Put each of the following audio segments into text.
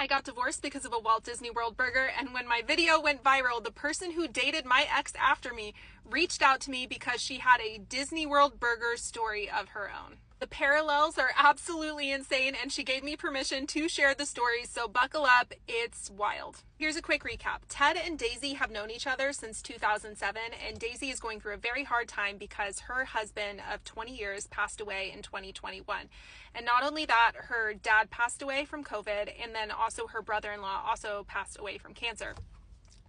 I got divorced because of a Walt Disney World burger, and when my video went viral, the person who dated my ex after me reached out to me because she had a Disney World burger story of her own. The parallels are absolutely insane, and she gave me permission to share the story, so buckle up, it's wild. Here's a quick recap. Ted and Daisy have known each other since 2007, and Daisy is going through a very hard time because her husband of 20 years passed away in 2021. And not only that, her dad passed away from COVID, and then also her brother-in-law also passed away from cancer.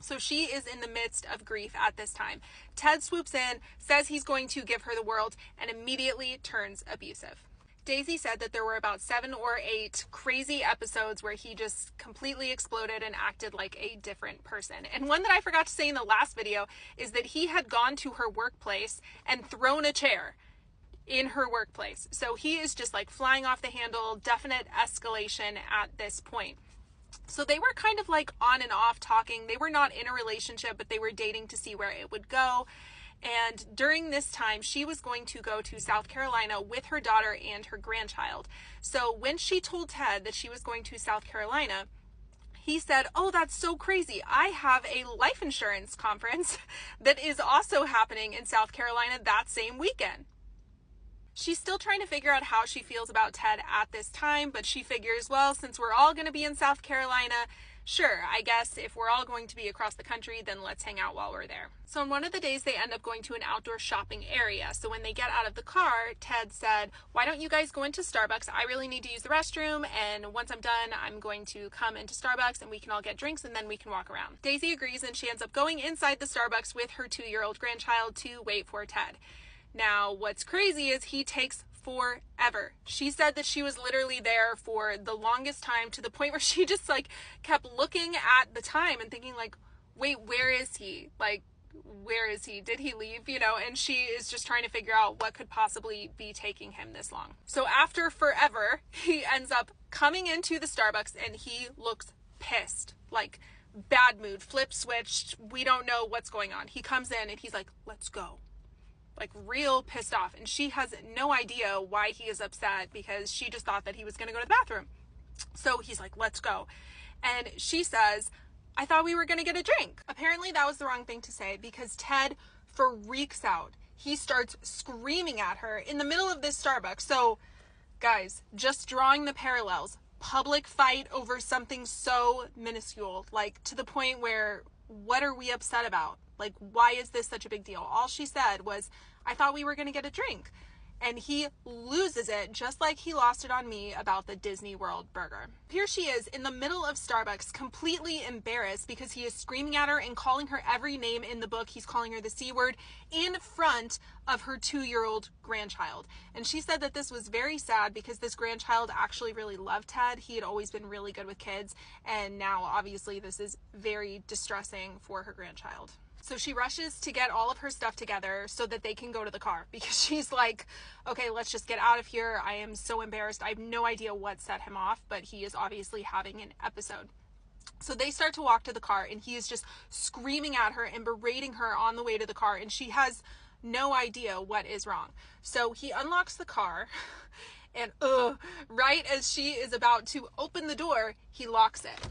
So she is in the midst of grief at this time. Ted swoops in, says he's going to give her the world, and immediately turns abusive. Daisy said that there were about 7 or 8 crazy episodes where he just completely exploded and acted like a different person. And one that I forgot to say in the last video is that he had gone to her workplace and thrown a chair in her workplace. So he is just like flying off the handle, definite escalation at this point. So they were kind of like on and off talking. They were not in a relationship, but they were dating to see where it would go. And during this time, she was going to go to South Carolina with her daughter and her grandchild. So when she told Ted that she was going to South Carolina, he said, "Oh, that's so crazy. I have a life insurance conference that is also happening in South Carolina that same weekend." She's still trying to figure out how she feels about Ted at this time, but she figures, well, since we're all going to be in South Carolina, sure, I guess if we're all going to be across the country, then let's hang out while we're there. So on one of the days, they end up going to an outdoor shopping area. So when they get out of the car, Ted said, "Why don't you guys go into Starbucks? I really need to use the restroom, and once I'm done, I'm going to come into Starbucks and we can all get drinks and then we can walk around." Daisy agrees, and she ends up going inside the Starbucks with her 2-year-old grandchild to wait for Ted. Now, what's crazy is he takes forever. She said that she was literally there for the longest time, to the point where she just like kept looking at the time and thinking like, wait, where is he? Like, where is he? Did he leave? You know, and she is just trying to figure out what could possibly be taking him this long. So after forever, he ends up coming into the Starbucks and he looks pissed, like bad mood, flip switched. We don't know what's going on. He comes in and he's like, "Let's go." Like real pissed off, and she has no idea why he is upset because she just thought that he was going to go to the bathroom. So he's like, "Let's go." And she says, "I thought we were going to get a drink." Apparently that was the wrong thing to say because Ted freaks out. He starts screaming at her in the middle of this Starbucks. So guys, just drawing the parallels, public fight over something so minuscule, like to the point where what are we upset about? Like, why is this such a big deal? All she said was, "I thought we were going to get a drink." And he loses it just like he lost it on me about the Disney World burger. Here she is in the middle of Starbucks, completely embarrassed because he is screaming at her and calling her every name in the book. He's calling her the C word in front of her 2-year-old grandchild. And she said that this was very sad because this grandchild actually really loved Ted. He had always been really good with kids. And now obviously this is very distressing for her grandchild. So she rushes to get all of her stuff together so that they can go to the car because she's like, okay, let's just get out of here. I am so embarrassed. I have no idea what set him off, but he is obviously having an episode. So they start to walk to the car and he is just screaming at her and berating her on the way to the car, and she has no idea what is wrong. So he unlocks the car and right as she is about to open the door, he locks it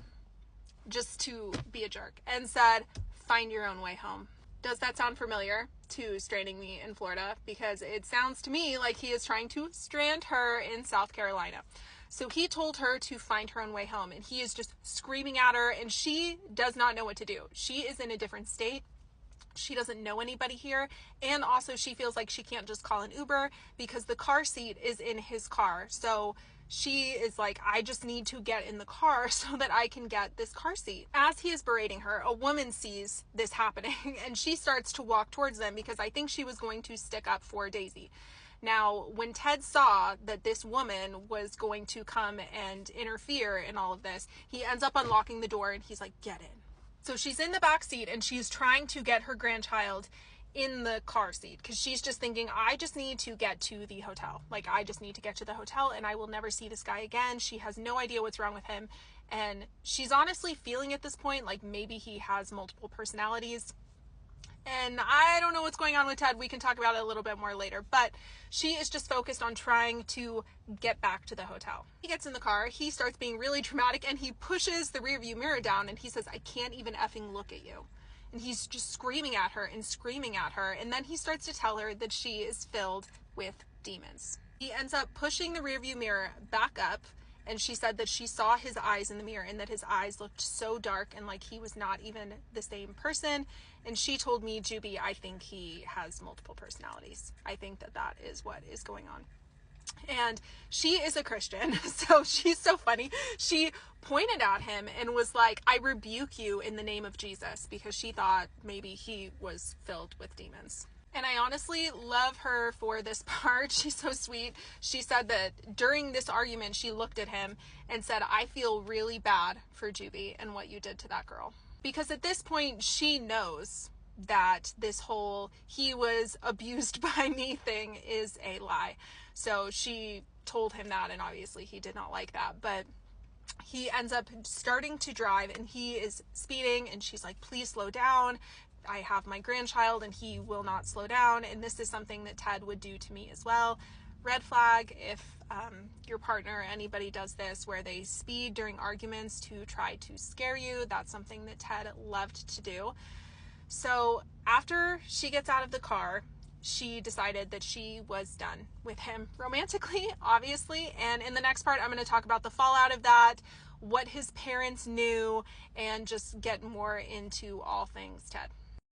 just to be a jerk and said, "Find your own way home." Does that sound familiar to Stranding Me in Florida? Because it sounds to me like he is trying to strand her in South Carolina. So he told her to find her own way home, and he is just screaming at her, and she does not know what to do. She is in a different state. She doesn't know anybody here, and also she feels like she can't just call an Uber because the car seat is in his car. So she is like, "I just need to get in the car so that I can get this car seat." As he is berating her, a woman sees this happening and she starts to walk towards them because I think she was going to stick up for Daisy. Now, when Ted saw that this woman was going to come and interfere in all of this, he ends up unlocking the door and he's like, "Get in." So she's in the back seat and she's trying to get her grandchild in the car seat because she's just thinking, "I just need to get to the hotel. Like, I just need to get to the hotel and I will never see this guy again." She has no idea what's wrong with him, and she's honestly feeling at this point like maybe he has multiple personalities. And I don't know what's going on with Ted. We can talk about it a little bit more later. But she is just focused on trying to get back to the hotel. He gets in the car. He starts being really dramatic and he pushes the rearview mirror down and he says, "I can't even effing look at you." And he's just screaming at her and screaming at her. And then he starts to tell her that she is filled with demons. He ends up pushing the rearview mirror back up. And she said that she saw his eyes in the mirror and that his eyes looked so dark and like he was not even the same person. And she told me, "Juby, I think he has multiple personalities. I think that that is what is going on." And she is a Christian, so she's so funny. She pointed at him and was like, "I rebuke you in the name of Jesus," because she thought maybe he was filled with demons. And I honestly love her for this part. She's so sweet. She said that during this argument, she looked at him and said, "I feel really bad for Juby and what you did to that girl." Because at this point, she knows that this whole "he was abused by me" thing is a lie. So she told him that, and obviously he did not like that. But he ends up starting to drive and he is speeding and she's like, "Please slow down. I have my grandchild," and he will not slow down. And this is something that Ted would do to me as well. Red flag if your partner or anybody does this where they speed during arguments to try to scare you. That's something that Ted loved to do. So after she gets out of the car, she decided that she was done with him romantically, obviously. And in the next part, I'm going to talk about the fallout of that, what his parents knew, and just get more into all things Ted.